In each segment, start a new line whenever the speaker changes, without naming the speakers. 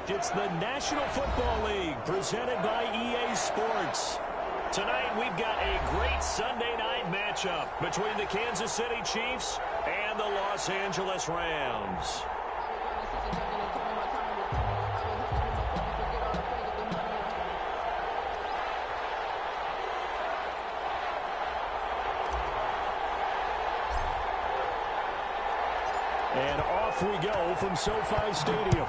It's the National Football League presented by EA Sports. Tonight we've got a great Sunday night matchup between the Kansas City Chiefs and the Los Angeles Rams. And off we go from SoFi Stadium.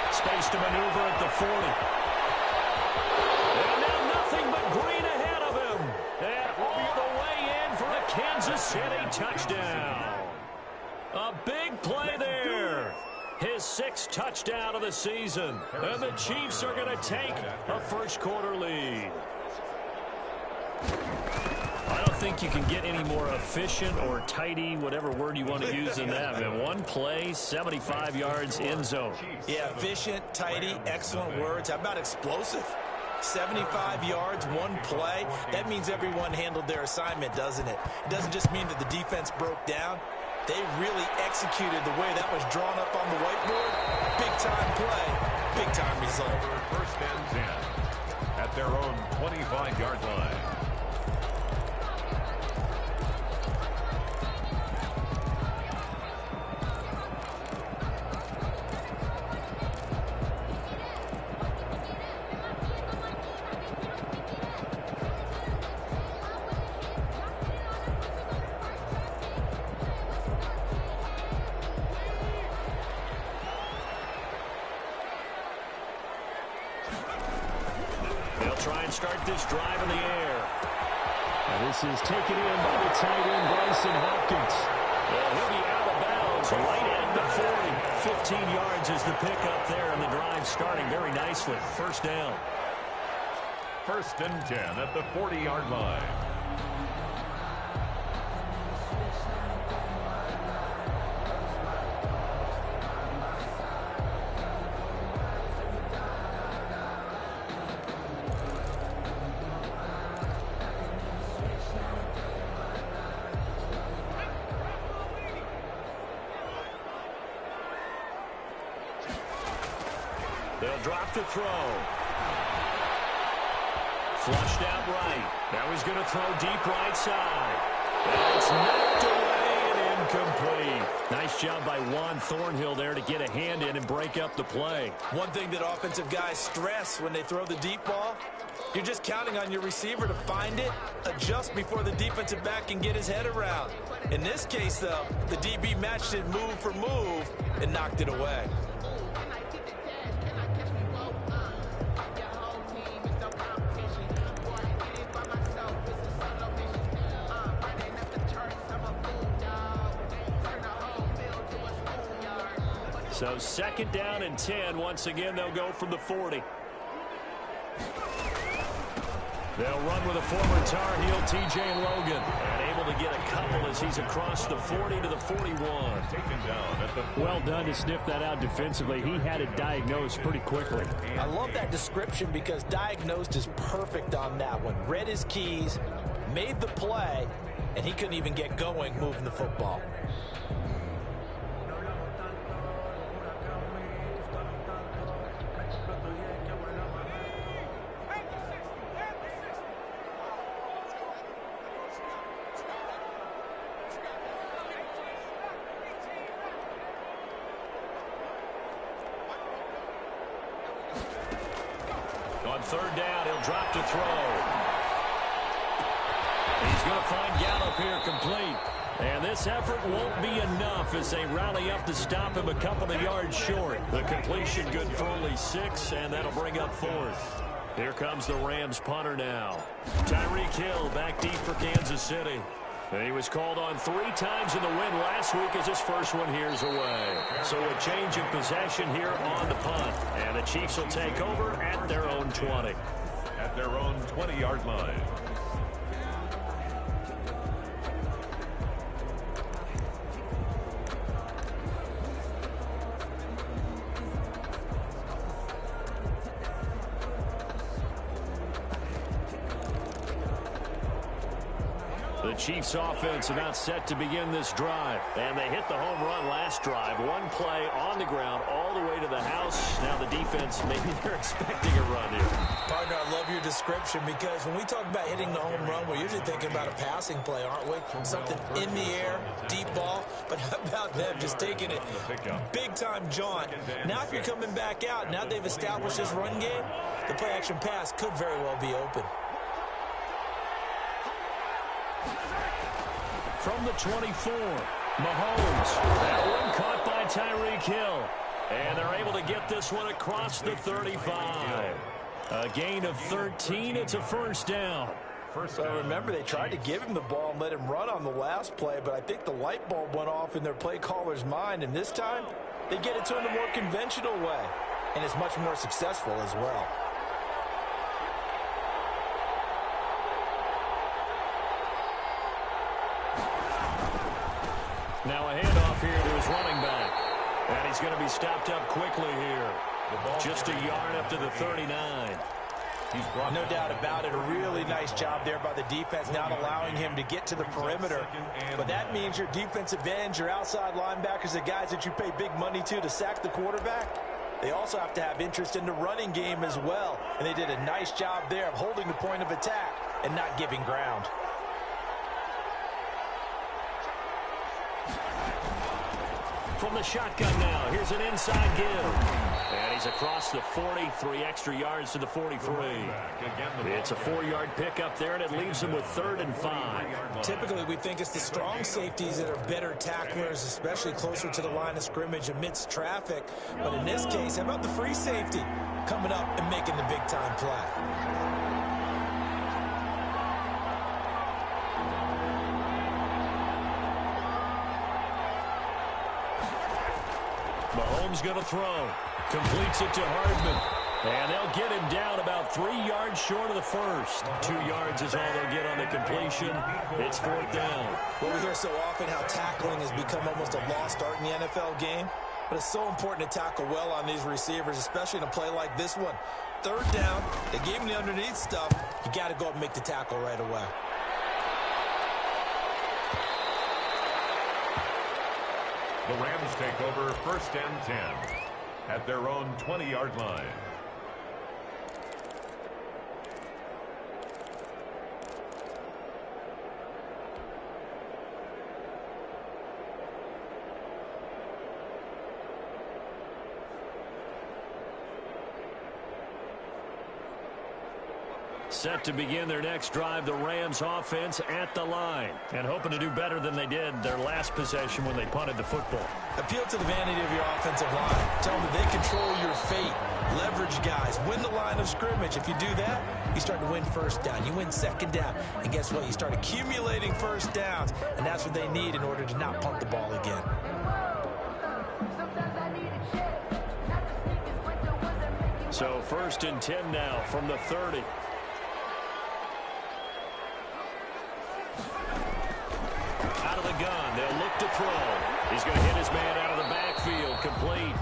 Space to maneuver at the 40. And now nothing but green ahead of him. And all the way in for a Kansas City touchdown. A big play there. His 6th touchdown of the season. And the Chiefs are going to take a first-quarter lead. I don't think you can get any more efficient or tidy, whatever word you want to use in that. Man, one play, 75 yards, end zone.
Yeah, efficient, tidy, excellent words. How about explosive? 75 yards, one play. That means everyone handled their assignment, doesn't it? It doesn't just mean that the defense broke down. They really executed the way that was drawn up on the whiteboard. Big-time play, big-time result.
First and 10 at their own 25-yard line.
Try and start this drive in the air. And this is taken in by the tight end, Bryson Hopkins. He'll be out of bounds right at the 40. 15 yards is the pickup there, and the drive starting very nicely. First down.
First and 10 at the 40-yard line.
They'll drop the throw. Flushed out right. Now he's going to throw deep right side. And it's knocked away and incomplete. Nice job by Juan Thornhill there to get a hand in and break up the play.
One thing that offensive guys stress when they throw the deep ball, you're just counting on your receiver to find it, adjust before the defensive back can get his head around. In this case, though, the DB matched it move for move and knocked it away.
So 2nd down and 10. Once again, they'll go from the 40. They'll run with a former Tar Heel, T.J. Logan. And able to get a couple as he's across the 40 to the 41.
Taken down at the
well done to sniff that out defensively. He had it diagnosed pretty quickly.
I love that description because diagnosed is perfect on that one. Read his keys, made the play, and he couldn't even get going moving the football.
On 3rd down, he'll drop to throw. He's going to find Gallup here complete. And this effort won't be enough as they rally up to stop him a couple of yards short. The completion good for only 6, and that'll bring up 4th. Here comes the Rams punter now. Tyreek Hill back deep for Kansas City. And he was called on 3 times in the win last week as his first one here's away. So a change of possession here on the punt. And the Chiefs will take over at their own 20.
At their own 20-yard line.
The Chiefs offense about set to begin this drive. And they hit the home run last drive. One play on the ground all the way to the house. Now the defense, maybe they're expecting a run here.
Partner, I love your description because when we talk about hitting the home run, we're usually thinking about a passing play, aren't we? Something in the air, deep ball. But how about them just taking it big-time jaunt? Now if you're coming back out, now they've established this run game, the play-action pass could very well be open.
From the 24, Mahomes. That one caught by Tyreek Hill. And they're able to get this one across the 35. A gain of 13. It's a first down.
So remember, they tried to give him the ball and let him run on the last play, but I think the light bulb went off in their play caller's mind. And this time, they get it to him the more conventional way. And it's much more successful as well.
Now a handoff here to his running back. And he's going to be stopped up quickly here. Just a yard up to the 39.
No doubt about it. A really nice job there by the defense, not allowing him to get to the perimeter. But that means your defensive ends, your outside linebackers, the guys that you pay big money to sack the quarterback, they also have to have interest in the running game as well. And they did a nice job there of holding the point of attack and not giving ground.
From the shotgun now, here's an inside give. And he's across the 40, 3 extra yards to the 43. It's a 4-yard pickup there, and it leaves him with 3rd and 5.
Typically, we think it's the strong safeties that are better tacklers, especially closer to the line of scrimmage amidst traffic. But in this case, how about the free safety coming up and making the big-time play?
Mahomes going to throw. Completes it to Hardman. And they'll get him down about 3 yards short of the first. 2 yards is all they'll get on the completion. It's 4th down.
Well, we hear so often how tackling has become almost a lost art in the NFL game. But it's so important to tackle well on these receivers, especially in a play like this one. 3rd down, they gave him the underneath stuff. You got to go up and make the tackle right away.
The Rams take over 1st and 10 at their own 20-yard line.
Set to begin their next drive, the Rams offense at the line. And hoping to do better than they did their last possession when they punted the football.
Appeal to the vanity of your offensive line. Tell them that they control your fate. Leverage guys. Win the line of scrimmage. If you do that, you start to win 1st down. You win 2nd down. And guess what? You start accumulating 1st downs. And that's what they need in order to not punt the ball again.
So 1st and 10 now from the 30. Out of the gun, they'll look to throw. He's going to hit his man out of the backfield, complete.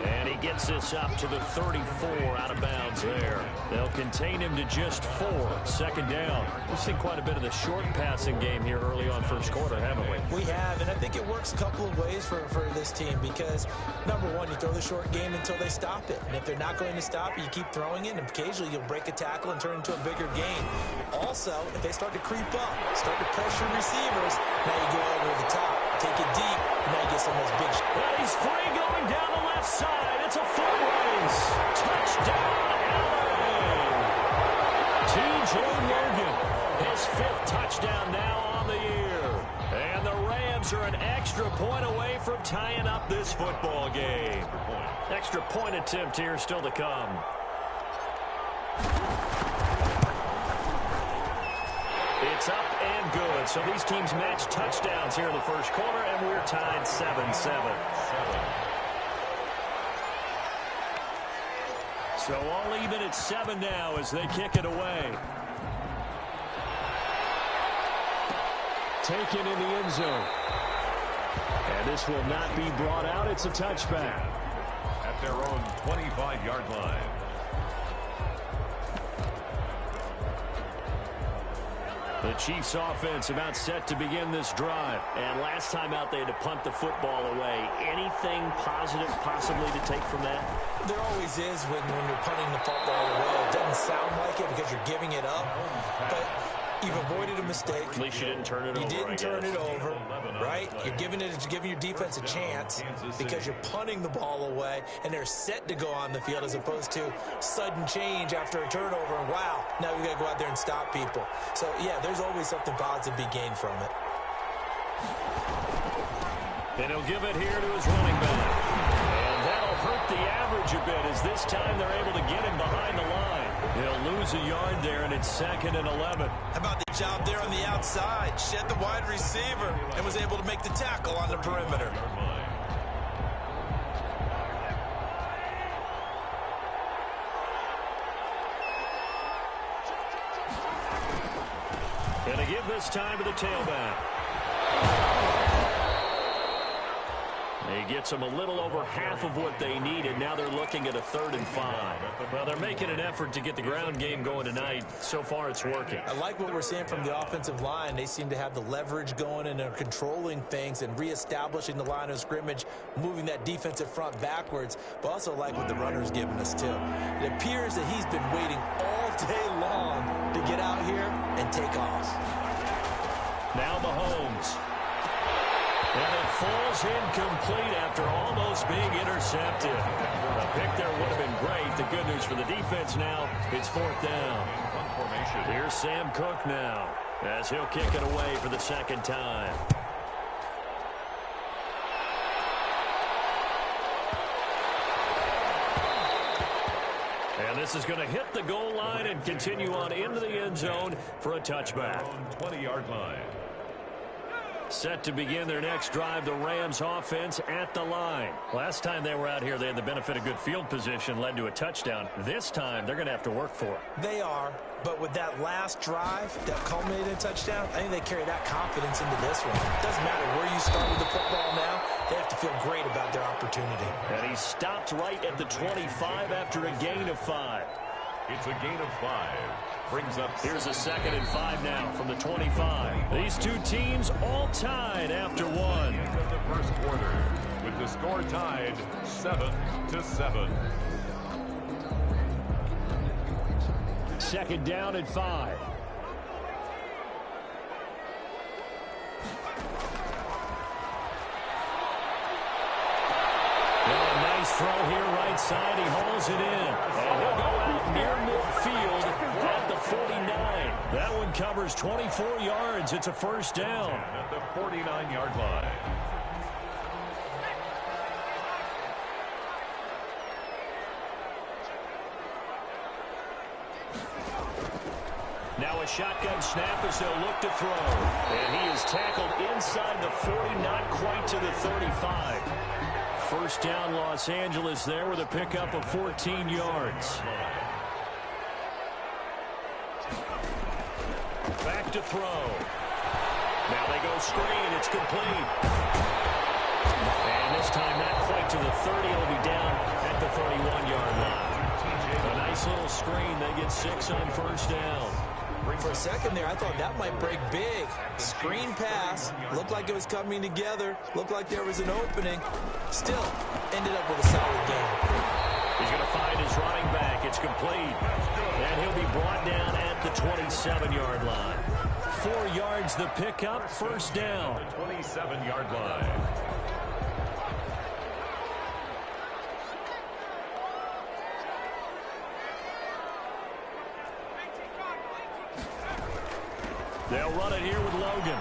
And he gets this up to the 34 out of bounds there. They'll contain him to just 4. 2nd down. We've seen quite a bit of the short passing game here early on 1st quarter, haven't we?
We have, and I think it works a couple of ways for this team because, number one, you throw the short game until they stop it. And if they're not going to stop it, you keep throwing it, and occasionally you'll break a tackle and turn it into a bigger gain. Also, if they start to creep up, start to pressure receivers, now you go over the top, take it deep, and now you get some of those big shots.
Well, he's free going down the left side. It's a foot race. Touchdown, LA. T.J. Logan, his 5th touchdown now on the year. And the Rams are an extra point away from tying up this football game. Extra point attempt here still to come. It's up and good. So these teams match touchdowns here in the first quarter, and we're tied 7-7. So all even at 7 now as they kick it away. Taken in the end zone. And this will not be brought out. It's a touchback.
At their own 25-yard line.
The Chiefs offense about set to begin this drive. And last time out they had to punt the football away. Anything positive possibly to take from that?
There always is when you're punting the football away. It doesn't sound like it because you're giving it up. But you've avoided a mistake.
At least you didn't turn it over.
You didn't turn it over, right? You're giving your defense a chance because you're punting the ball away, and they're set to go on the field as opposed to sudden change after a turnover. And wow, now we got to go out there and stop people. So, yeah, there's always something positive to be gained from it.
And he'll give it here to his running back. And that'll hurt the average a bit as this time they're able to get him behind the line. He'll lose a yard there, and it's 2nd and 11.
How about the job there on the outside? Shed the wide receiver and was able to make the tackle on the perimeter.
Gonna give this time to the tailback. He gets them a little over half of what they needed. Now they're looking at a 3rd and 5. Well, they're making an effort to get the ground game going tonight. So far, it's working.
I like what we're seeing from the offensive line. They seem to have the leverage going, and they're controlling things and reestablishing the line of scrimmage, moving that defensive front backwards. But also like what the runner's giving us, too. It appears that he's been waiting all day long to get out here and take off.
Now Mahomes. And it falls incomplete after almost being intercepted. A pick there would have been great. The good news for the defense now, it's 4th down. Here's Sam Cook now as he'll kick it away for the 2nd time. And this is going to hit the goal line and continue on into the end zone for a touchback.
20-yard line.
Set to begin their next drive, the Rams offense at the line. Last time they were out here, they had the benefit of good field position, led to a touchdown. This time, they're going to have to work for it.
They are, but with that last drive that culminated in a touchdown, I think they carry that confidence into this one. It doesn't matter where you start with the football now. They have to feel great about their opportunity.
And he stopped right at the 25 after a gain of 5.
It's a gain of 5. Brings up.
Here's a 2nd and 5 now from the 25. These two teams all tied after one.
End of the first quarter with the score tied 7-7.
2nd down and 5. Nice throw here right side. He hauls it in. And he'll go out near midfield at the 49. That one covers 24 yards. It's a 1st down.
At the 49-yard line.
Now a shotgun snap as they'll look to throw. And he is tackled inside the 40, not quite to the 35. 1st down, Los Angeles there with a pickup of 14 yards. Back to throw. Now they go screen. It's complete. And this time not quite to the 30. It'll be down at the 31-yard line. A nice little screen. They get 6 on 1st down.
For a second there, I thought that might break big. Screen pass. Looked like it was coming together. Looked like there was an opening. Still, ended up with a solid game.
He's going to find his running back. It's complete. And he'll be brought down at the 27-yard line. 4 yards the pickup. 1st down.
27-yard line.
They'll run it here with Logan.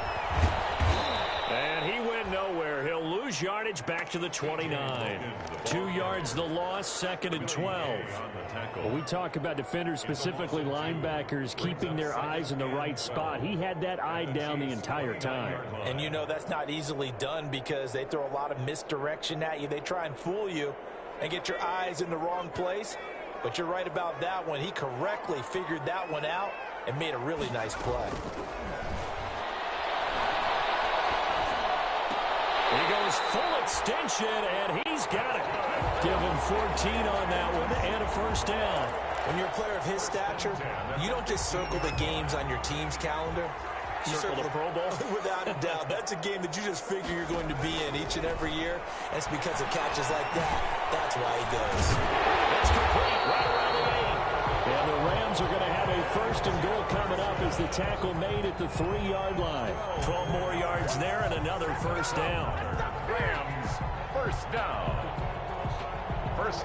And he went nowhere. He'll lose yardage back to the 29. 2 yards the loss, 2nd and 12.
Well, we talk about defenders, specifically linebackers, keeping their eyes in the right spot. He had that eye down the entire time.
And you know that's not easily done because they throw a lot of misdirection at you. They try and fool you and get your eyes in the wrong place. But you're right about that one. He correctly figured that one out and made a really nice play.
He goes full extension, and he's got it. Give him 14 on that one and a first down.
When you're a player of his stature, you don't just circle the games on your team's calendar. You
circle the Pro Bowl?
Without a doubt. That's a game that you just figure you're going to be in each and every year. And it's because of catches like that. That's why he goes.
It's complete right around the 8. And the Rams are going to have a 1st and goal coming up as the tackle made at the 3-yard line. 12 more yards there and another first down.
Rams, first down.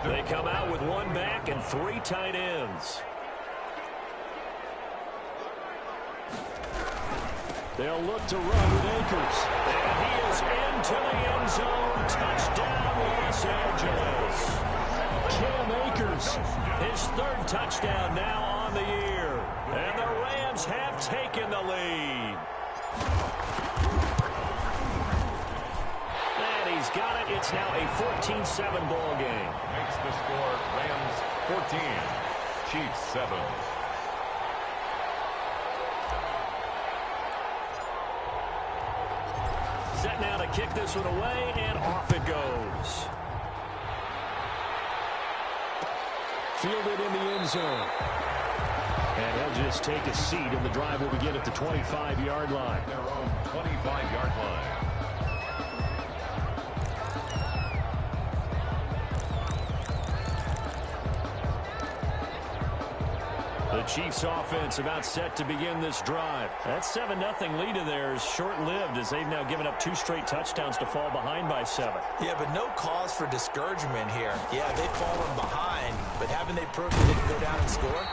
They come out with 1 back and 3 tight ends. They'll look to run with Akers. And he is into the end zone. Touchdown, Los Angeles. Cam Akers, his 3rd touchdown now on the year. And the Rams have taken the lead. And he's got it. It's now a 14-7 ball game.
Makes the score Rams 14, Chiefs 7.
Set now to kick this one away, and off it goes. Fielded in the end zone. And he'll just take a seat, and the drive will begin at the 25-yard line.
Their own 25-yard line.
The Chiefs offense about set to begin this drive. That 7-0 lead of theirs short-lived as they've now given up 2 straight touchdowns to fall behind by 7.
Yeah, but no cause for discouragement here. Yeah, they've fallen behind, but haven't they proved they didn't go down and score?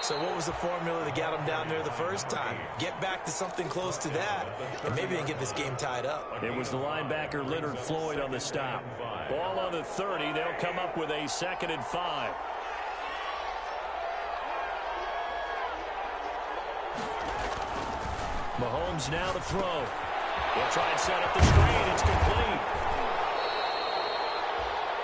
So what was the formula that got them down there the first time? Get back to something close to that, and maybe they get this game tied up.
It was the linebacker Leonard Floyd on the stop. Ball on the 30. They'll come up with a 2nd and 5. Mahomes now to throw. He'll try and set up the screen. It's complete.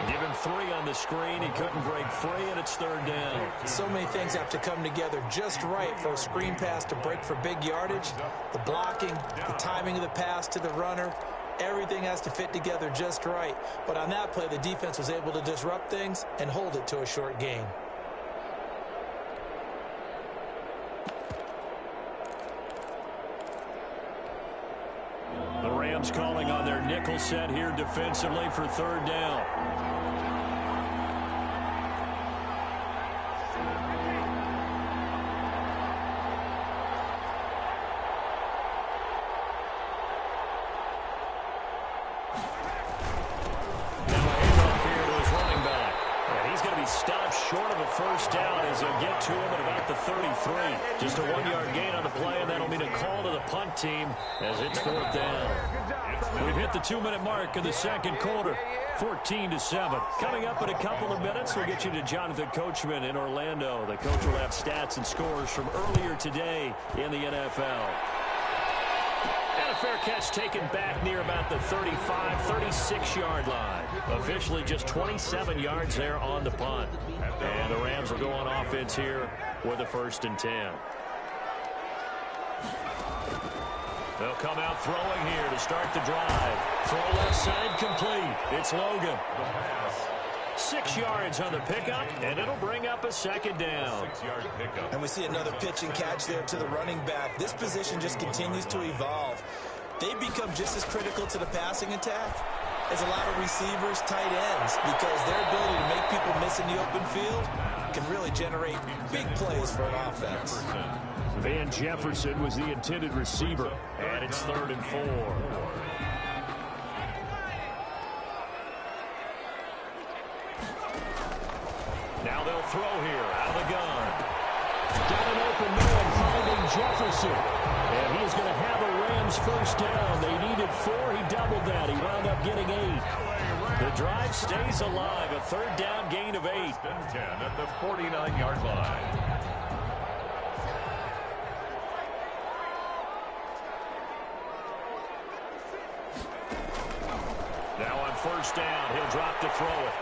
Give him 3 on the screen. He couldn't break free, and it's 3rd down.
So many things have to come together just right for a screen pass to break for big yardage. The blocking, the timing of the pass to the runner, everything has to fit together just right. But on that play, the defense was able to disrupt things and hold it to a short gain.
The Rams calling on their nickel set here defensively for 3rd down. Short of a first down as they'll get to him at about the 33. Just a 1-yard gain on the play, and that'll mean a call to the punt team as it's 4th down. We've hit the 2-minute mark in the 2nd quarter, 14-7. Coming up in a couple of minutes, we'll get you to Jonathan Coachman in Orlando. The coach will have stats and scores from earlier today in the NFL. And a fair catch taken back near about the 35, 36-yard line. Officially just 27 yards there on the punt. And the Rams will go on offense here with a 1st and 10. They'll come out throwing here to start the drive. Throw left side complete. It's Logan. 6 yards on the pickup, and it'll bring up a 2nd down.
6-yard pickup.
And we see another pitch and catch there to the running back. This position just continues to evolve. They become just as critical to the passing attack as a lot of receivers, tight ends, because their ability to make people miss in the open field can really generate big plays for an offense.
Van Jefferson was the intended receiver, and it's 3rd and 4. Now they'll throw here out of the gun. Got an open man, found
Justin Jefferson. And he's going to have a Rams first down. They needed 4. He doubled that. He wound up getting 8.
The drive stays alive. A third down gain of 8.
And 10 at the 49-yard line.
Now on first down, he'll drop to throw it.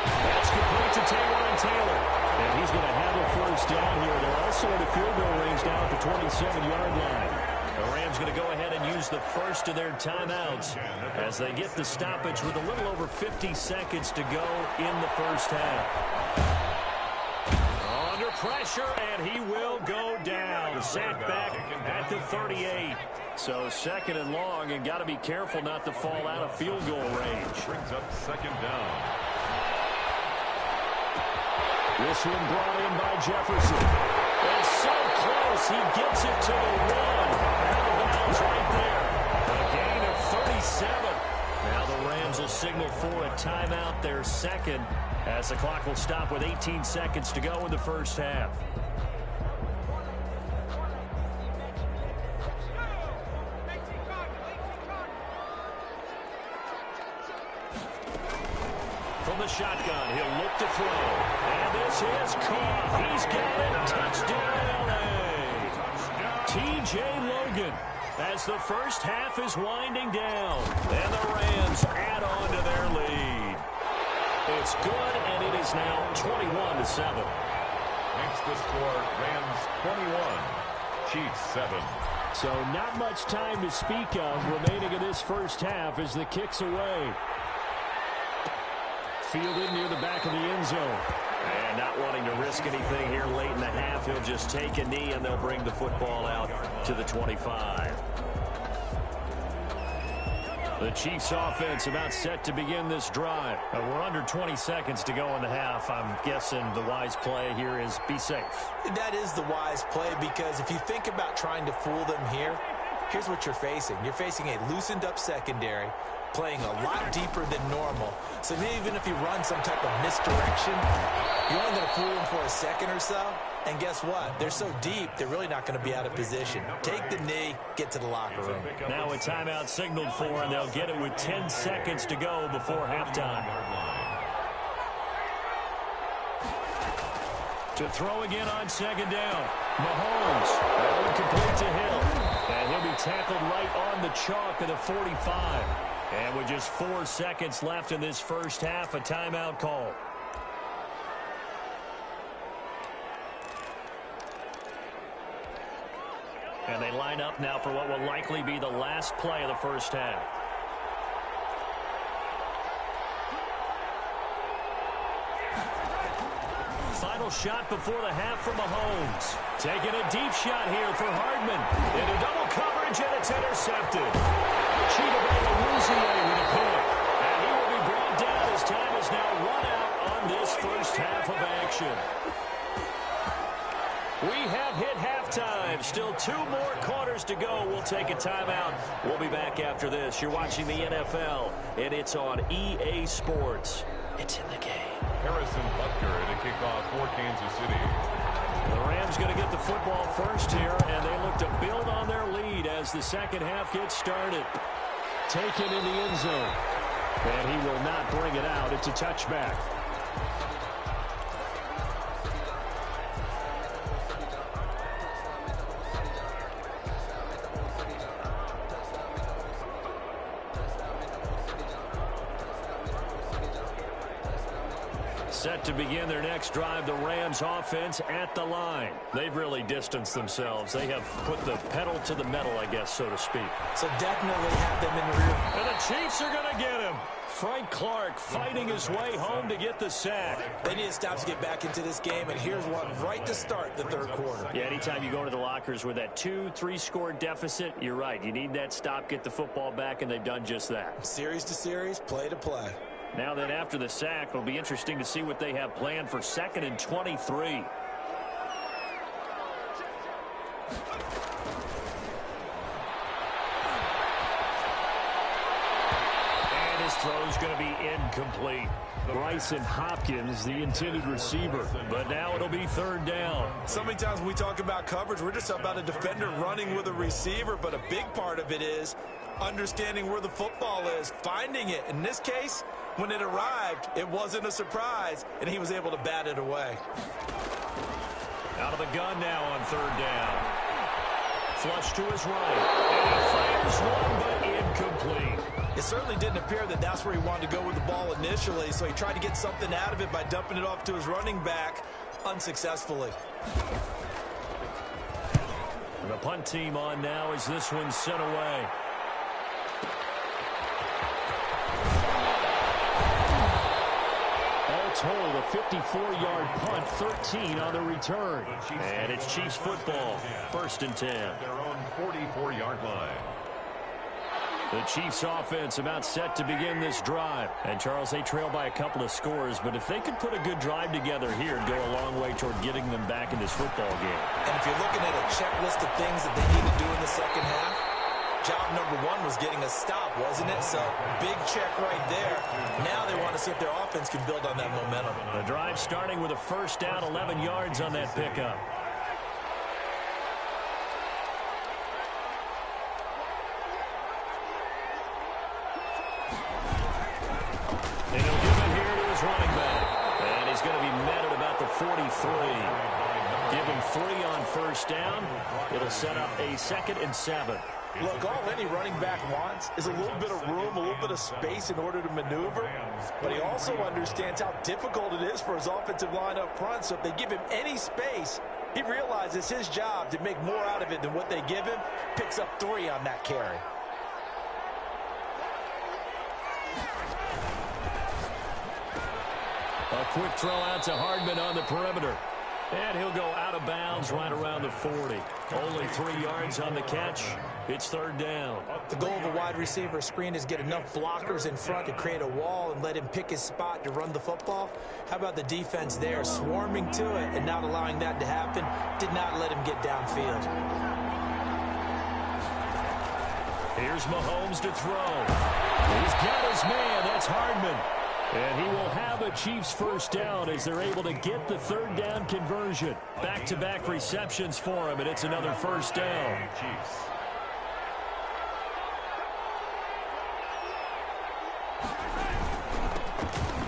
That's complete to Taylor. And he's going to have a first down here. They're also in the field goal range now at the 27-yard line. The Rams going to go ahead and use the first of their timeouts as they get the stoppage with a little over 50 seconds to go in the first half. Under pressure, and he will go down. Sacked back at the 38. So second and long, and got to be careful not to fall out of field goal range.
Brings up second down.
This one brought in by Jefferson. And so close, he gets it to the 1. Out of bounds right there. A gain of 37. Now the Rams will signal for a timeout, their second, as the clock will stop with 18 seconds to go in the first half. From the shotgun, he'll look to throw. And this is caught. He's got it. Touchdown, LA. T.J. Logan, as the first half is winding down. And the Rams add on to their lead. It's good, and it is now 21-7.
Makes the score Rams 21, Chiefs 7.
So not much time to speak of remaining in this first half as the kick's away. Fielded near the back of the end zone.
And not wanting to risk anything here late in the half, he'll just take a knee, and they'll bring the football out to the 25. The Chiefs offense about set to begin this drive. We're under 20 seconds to go in the half. I'm guessing the wise play here is be safe.
That is the wise play, because if you think about trying to fool them here, here's what you're facing. You're facing a loosened up secondary, playing a lot deeper than normal. So even if you run some type of misdirection, you're only going to fool them for a second or so. And guess what? They're so deep, they're really not going to be out of position. Take the knee, get to the locker room.
Now a timeout signaled for, and they'll get it with 10 seconds to go before halftime. To throw again on second down. Mahomes. That one complete to Hill. And he'll be tackled right on the chalk of the 45. And with just 4 seconds left in this first half, a timeout call. And they line up now for what will likely be the last play of the first half. Final shot before the half from Mahomes. Taking a deep shot here for Hardman. Into double coverage, and it's intercepted. Chidobe Awuzie with a pick. And he will be brought down as time is now run out on this first half of action. We have hit halftime. Still 2 more quarters to go. We'll take a timeout. We'll be back after this. You're watching the NFL, and it's on EA Sports. It's in the game.
Harrison Butker to kick off for Kansas City.
The Rams going to get the football first here, and they look to build on their lead as the second half gets started.
Taken in the end zone. And he will not bring it out. It's a touchback.
Set to begin their next drive, the Rams offense at the line. They've really distanced themselves. They have put the pedal to the metal, I guess, so to speak.
So definitely have them in the rear.
And the Chiefs are going to get him. Frank Clark fighting his way home to get the sack.
They need to stop to get back into this game, and here's one right to start the third quarter.
Yeah, anytime you go to the lockers with that 2-3 score deficit, you're right. You need that stop, get the football back, and they've done just that.
Series to series, play to play.
Now then, after the sack, it'll be interesting to see what they have planned for 2nd and 23. And his throw's going to be incomplete.
Bryson Hopkins, the intended receiver.
But now it'll be third down.
So many times when we talk about coverage, we're just about a defender running with a receiver, but a big part of it is understanding where the football is, finding it. In this case, when it arrived, it wasn't a surprise, and he was able to bat it away.
Out of the gun now on third down. Flush to his right. And he fires one, but incomplete.
It certainly didn't appear that that's where he wanted to go with the ball initially, so he tried to get something out of it by dumping it off to his running back unsuccessfully.
The punt team on now as this one's sent away.
All told, a 54-yard punt, 13 on the return.
And it's Chiefs football, 1st and 10.
Their own 44-yard line.
The Chiefs offense about set to begin this drive. And, Charles, they trail by a couple of scores, but if they could put a good drive together here, it'd go a long way toward getting them back in this football game.
And if you're looking at a checklist of things that they need to do in the second half, job number one was getting a stop, wasn't it? So, big check right there. Now they want to see if their offense can build on that momentum.
The drive starting with a first down, 11 yards on that pickup. And he'll give it here to his running back. And he's going to be met at about the 43. Give him 3 on first down. It'll set up a 2nd and 7.
Look, all any running back wants is a little bit of room, a little bit of space in order to maneuver. But he also understands how difficult it is for his offensive line up front. So if they give him any space, he realizes his job to make more out of it than what they give him. Picks up 3 on that carry.
A quick throw out to Hardman on the perimeter. And he'll go out of bounds right around the 40. Only 3 yards on the catch. It's third down.
The goal of a wide receiver screen is get enough blockers in front to create a wall and let him pick his spot to run the football. How about the defense there, swarming to it and not allowing that to happen? Did not let him get downfield.
Here's Mahomes to throw. He's got his man. That's Hardman. And he will have a Chiefs first down as they're able to get the third down conversion. Back-to-back receptions for him, and it's another first down.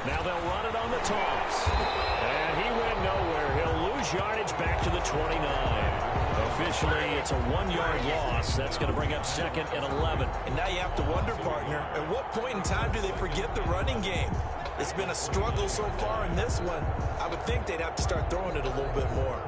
Now they'll run it on the toss. And he went nowhere. He'll lose yardage back to the 29. Officially, it's a 1-yard loss. That's going to bring up 2nd and 11.
And now you have to wonder, partner, at what point in time do they forget the running game? It's been a struggle so far in this one. I would think they'd have to start throwing it a little bit more.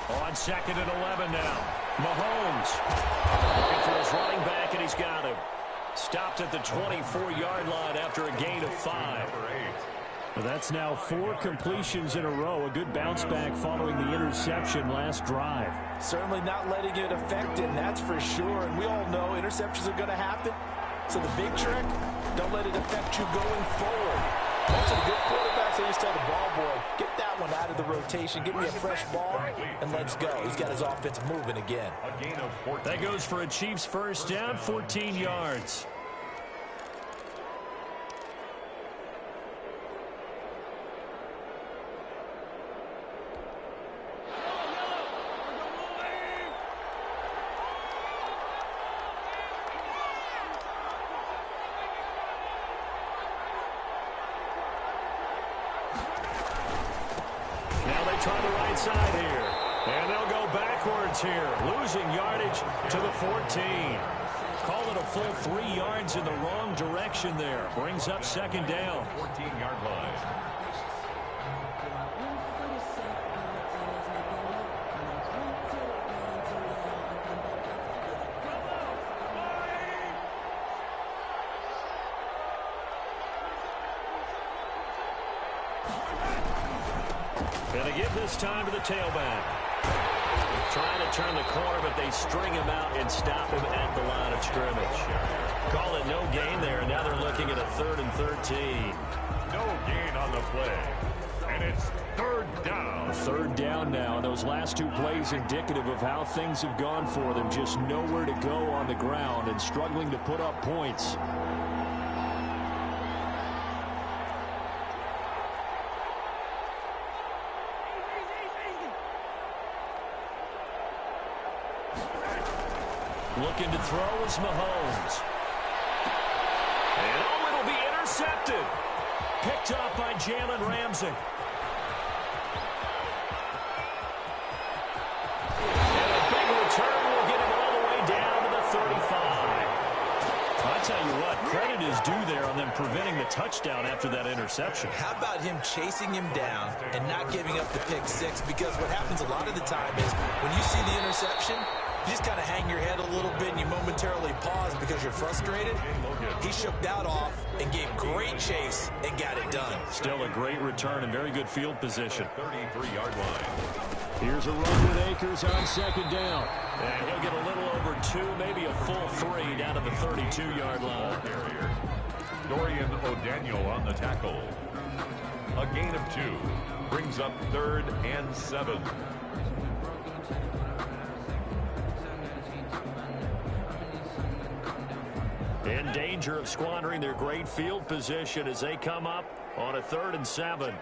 On 2nd and 11 now. Mahomes looking for his running back, and he's got him. Stopped at the 24-yard line after a gain of 5.
Well, that's now 4 completions in a row. A good bounce back following the interception last drive.
Certainly not letting it affect him, that's for sure. And we all know interceptions are going to happen. So the big trick, don't let it affect you going forward. Most of the good quarterbacks, they just tell the ball boy, get that one out of the rotation, give me a fresh ball, and let's go. He's got his offense moving again.
That goes for a Chiefs first down, 14 yards. Try the right side here. And they'll go backwards here. Losing yardage to the 14. Call it a full 3 yards in the wrong direction there. Brings up 2nd down.
14-yard line.
Going to give this time to the tailback. Trying to turn the corner, but they string him out and stop him at the line of scrimmage. Call it no gain there. Now they're looking at a 3rd and 13.
No gain on the play. And it's 3rd down.
3rd down now. And those last 2 plays indicative of how things have gone for them. Just nowhere to go on the ground and struggling to put up points.
Looking to throw is Mahomes. And it'll be intercepted. Picked up by Jalen Ramsey. And a big return will get him all the way down to the 35. I'll tell you what, credit is due there on them preventing the touchdown after that interception.
How about him chasing him down and not giving up the pick six? Because what happens a lot of the time is when you see the interception, you just kind of hang your head a little bit and you momentarily pause because you're frustrated. He shook that off and gave great chase and got it done.
Still a great return and very good field position.
33-yard line.
Here's a run with Akers on 2nd down.
And he'll get a little over 2, maybe a full 3 down to the 32-yard line.
Dorian O'Daniel on the tackle. A gain of 2 brings up 3rd and 7.
In danger of squandering their great field position as they come up on a 3rd and 7.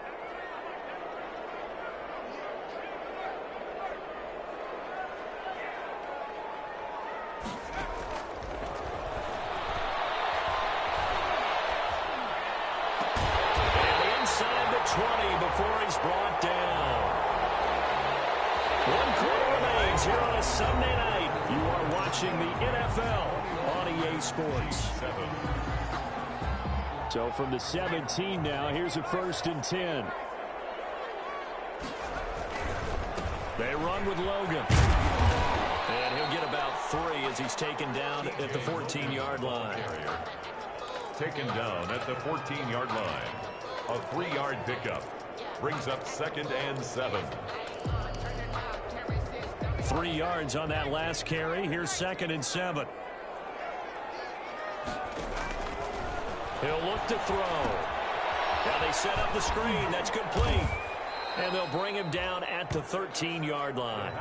And inside the 20 before he's brought down. 1 quarter remains here on a Sunday night. You are watching the NFL on EA Sports.
So from the 17 now, here's a 1st and 10.
They run with Logan. And he'll get about 3 as he's taken down at the 14-yard line.
Taken down at the 14-yard line. A 3-yard pickup brings up 2nd and 7.
3 yards on that last carry. Here's 2nd and 7. He'll look to throw. Now they set up the screen. That's complete. And they'll bring him down at the 13-yard line.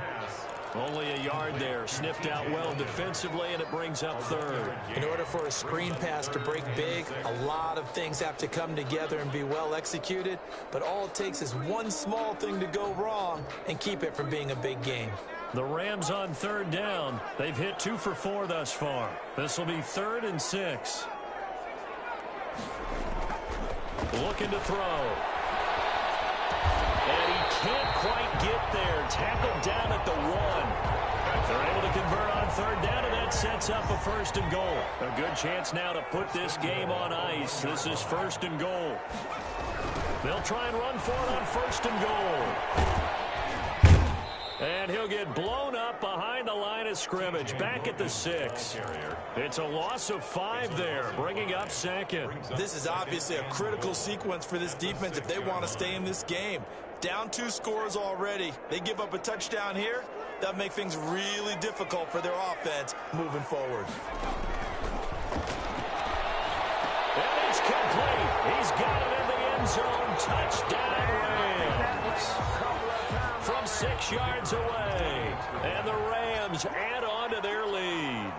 Only a yard there. Sniffed out well defensively, and it brings up 3rd.
In order for a screen pass to break big, a lot of things have to come together and be well executed. But all it takes is one small thing to go wrong and keep it from being a big game.
The Rams on 3rd down. They've hit 2 for 4 thus far. This will be 3rd and 6. Looking to throw. And he can't quite get there. Tackled down at the 1. They're able to convert on 3rd down, and that sets up a 1st and goal. A good chance now to put this game on ice. This is 1st and goal. They'll try and run for it on 1st and goal. And he'll get blown up behind the line of scrimmage, back at the 6. It's a loss of 5 there, bringing up 2nd.
This is obviously a critical sequence for this defense if they want to stay in this game. Down 2 scores already. They give up a touchdown here. That'll make things really difficult for their offense moving forward.
And it's complete. He's got it in the end zone. Touchdown, Rams. From 6 yards away. And the Rams add on to their lead.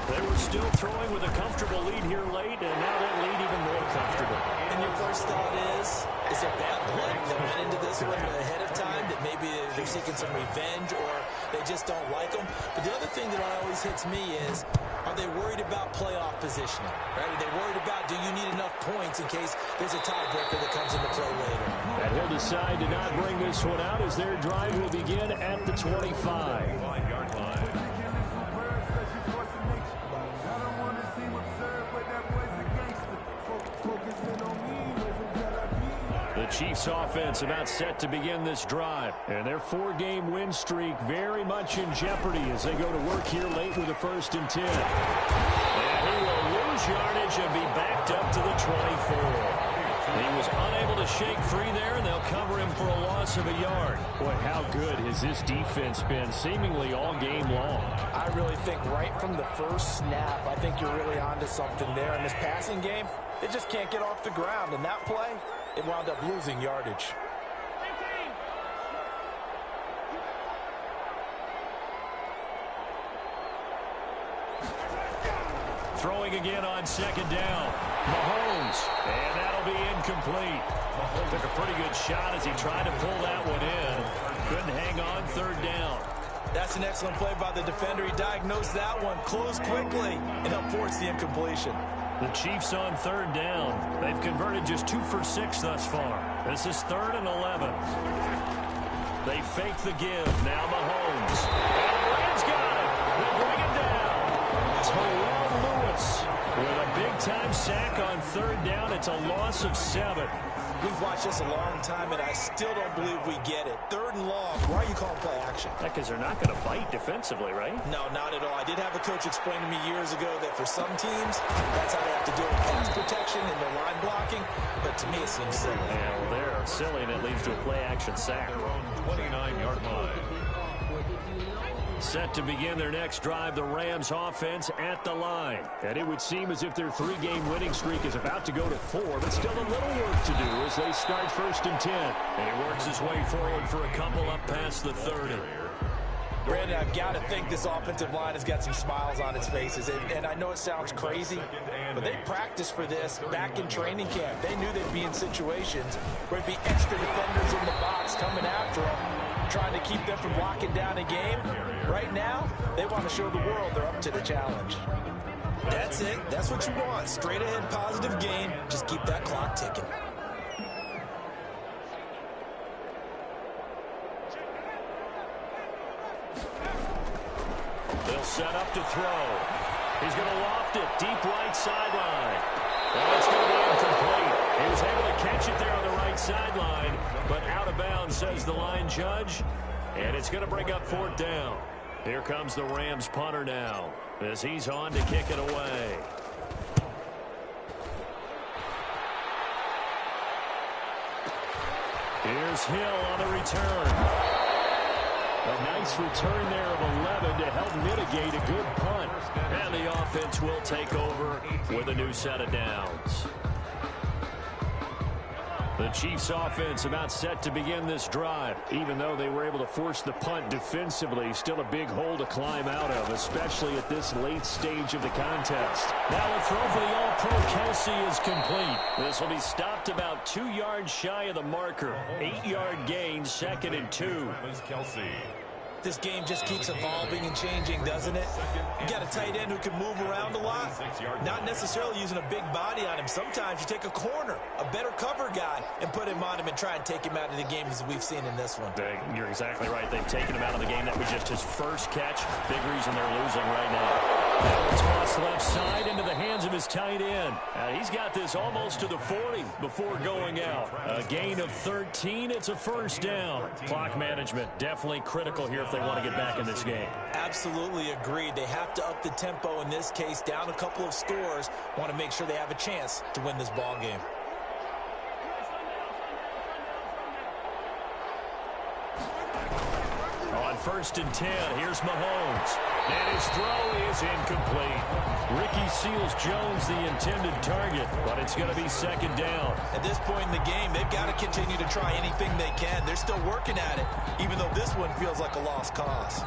They were still throwing with a comfortable lead here late, and now that lead even more comfortable.
And your first thought is there bad blood that went into this one ahead of time, that maybe they're seeking some revenge or they just don't like them? But the other thing that always hits me is, are they worried about playoff positioning? Right? Are they worried about, do you need enough points in case there's a tiebreaker that comes into play later?
And he'll decide to not bring this one out as their drive will begin at the 25.
5-yard line.
The Chiefs offense about set to begin this drive. And their 4-game win streak very much in jeopardy as they go to work here late with a 1st and 10.
And he will lose yardage and be backed up to the 24. He was unable to shake free there, and they'll cover him for a loss of a yard.
Boy, how good has this defense been seemingly all game long?
I really think right from the first snap, I think you're really onto something there. In this passing game, they just can't get off the ground. And that play, it wound up losing yardage.
Throwing again on second down. Mahomes, and that'll be incomplete. Took a pretty good shot as he tried to pull that one in. Couldn't hang on third down.
That's an excellent play by the defender. He diagnosed that one, closed quickly, and helped force the incompletion.
The Chiefs on third down. They've converted just 2 for 6 thus far. This is 3rd and 11. They fake the give. Now Mahomes. And the Rams got it. They bring him down. Terrell Lewis with a big-time sack on third down. It's a loss of 7.
We've watched this a long time, and I still don't believe we get it. 3rd and long. Why are you calling play action?
Because they're not going to bite defensively, right?
No, not at all. I did have a coach explain to me years ago that for some teams, that's how they have to deal with pass protection and their line blocking. But to me, it seems silly.
Yeah, well, they're silly, and it leads to a play-action sack.
Their own 29-yard line.
Set to begin their next drive, the Rams offense at the line.
And it would seem as if their 3-game winning streak is about to go to 4, but still a little work to do as they start 1st and 10.
And he works his way forward for a couple up past the 30.
Brandon, I've got to think this offensive line has got some smiles on its faces. And I know it sounds crazy, but they practiced for this back in training camp. They knew they'd be in situations where there'd be extra defenders in the box coming after them, trying to keep them from locking down a game. Right now, they want to show the world they're up to the challenge. That's it. That's what you want. Straight ahead positive game. Just keep that clock ticking.
They'll set up to throw. He's going to loft it deep right sideline. And it's going to be incomplete. He was able to catch it there on the right sideline, but out of bounds, says the line judge. And it's going to bring up 4th down. Here comes the Rams punter now as he's on to kick it away. Here's Hill on the return.
A nice return there of 11 to help mitigate a good punt.
And the offense will take over with a new set of downs. The Chiefs offense about set to begin this drive.
Even though they were able to force the punt defensively, still a big hole to climb out of, especially at this late stage of the contest.
Now the throw for the All-Pro Kelce is complete. This will be stopped about 2 yards shy of the marker. 8-yard gain, 2nd and 2.
Kelce.
This game just keeps evolving and changing, doesn't it? You got a tight end who can move around a lot, not necessarily using a big body on him. Sometimes you take a corner, a better cover guy, and put him on him and try and take him out of the game as we've seen in this one.
You're exactly right. They've taken him out of the game. That was just his first catch. Big reason they're losing right now. Toss left side into the hands of his tight end. He's got this almost to the 40 before going out. A gain of 13. It's a 1st down. Clock management definitely critical here if they want to get back in this game.
Absolutely agreed. They have to up the tempo in this case, down a couple of scores. Want to make sure they have a chance to win this ball game.
On 1st and 10, here's Mahomes. And his throw is incomplete. Ricky Seals-Jones the intended target, but it's going to be 2nd down.
At this point in the game, they've got to continue to try anything they can. They're still working at it, even though this one feels like a lost cause.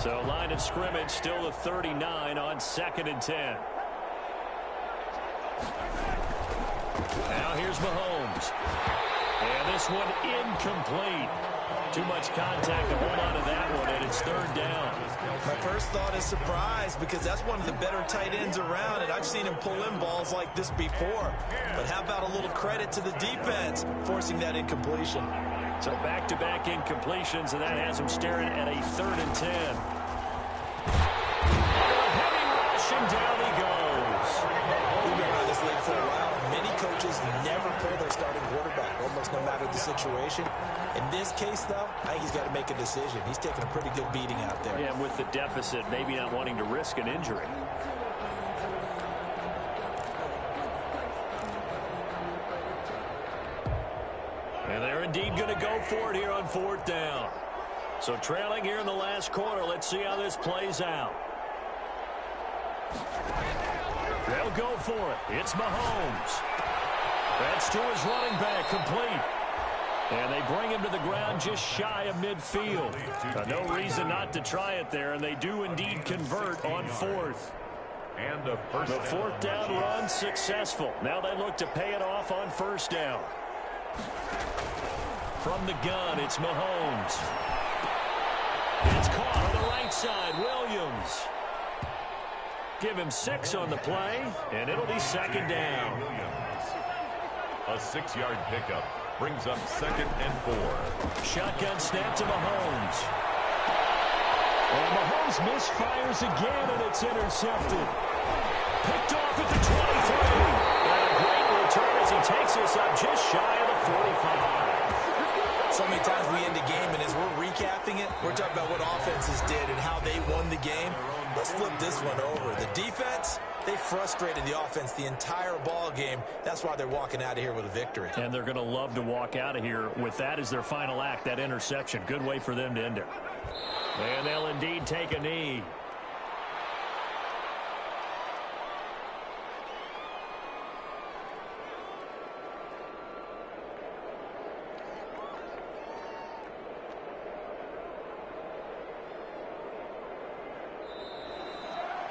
So line of scrimmage still the 39 on 2nd and 10. Now here's Mahomes. And this one incomplete. Too much contact to hold on to that one, and it's 3rd down.
My first thought is surprise, because that's one of the better tight ends around, and I've seen him pull in balls like this before. But how about a little credit to the defense forcing that incompletion?
So back-to-back incompletions, and that has him staring at a 3rd and 10. Heavy rush, and down he goes.
We've been around this league for a while. Many coaches never pull their starting quarterback, almost no matter the situation. In this case, though, I think he's got to make a decision. He's taking a pretty good beating out there.
Yeah, with the deficit, maybe not wanting to risk an injury. indeed going to go for it here on 4th down. So trailing here in the last quarter. Let's see how this plays out. They'll go for it. It's Mahomes. That's to his running back, complete. And they bring him to the ground just shy of midfield. No reason not to try it there, and they do indeed convert on 4th.
And a first
the 4th down run successful. Now they look to pay it off on 1st down. From the gun, it's Mahomes. It's caught on the right side, Williams. Give him 6 on the play, and it'll be 2nd down.
A 6-yard pickup brings up 2nd and 4.
Shotgun snap to Mahomes. And Mahomes misfires again, and it's intercepted. Picked off at the 23. And a great return as he takes us up just shy of the 45.
So many times we end a game, and as we're recapping it, we're talking about what offenses did and how they won the game. Let's flip this one over. The defense, they frustrated the offense the entire ball game. That's why they're walking out of here with a victory.
And they're going to love to walk out of here with that as their final act, that interception. Good way for them to end it. And they'll indeed take a knee.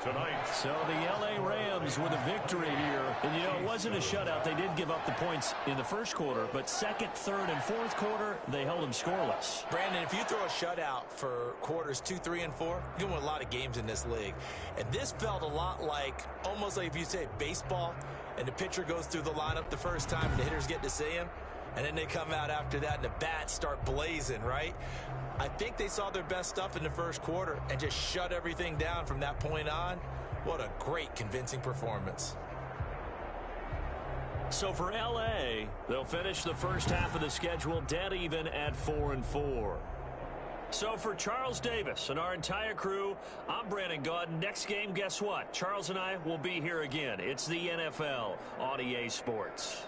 Tonight.
So the L.A. Rams with a victory here. And, you know, it wasn't a shutout. They did give up the points in the first quarter, but 2nd, 3rd, and 4th quarter, they held them scoreless.
Brandon, if you throw a shutout for quarters 2, 3, and 4, you're going to win a lot of games in this league. And this felt a lot like, almost like if you say baseball, and the pitcher goes through the lineup the first time, and the hitters get to see him, and then they come out after that, and the bats start blazing, right? I think they saw their best stuff in the first quarter and just shut everything down from that point on. What a great, convincing performance.
So for L.A., they'll finish the first half of the schedule dead even at 4-4. So for Charles Davis and our entire crew, I'm Brandon Gaudin. Next game, guess what? Charles and I will be here again. It's the NFL on EA Sports.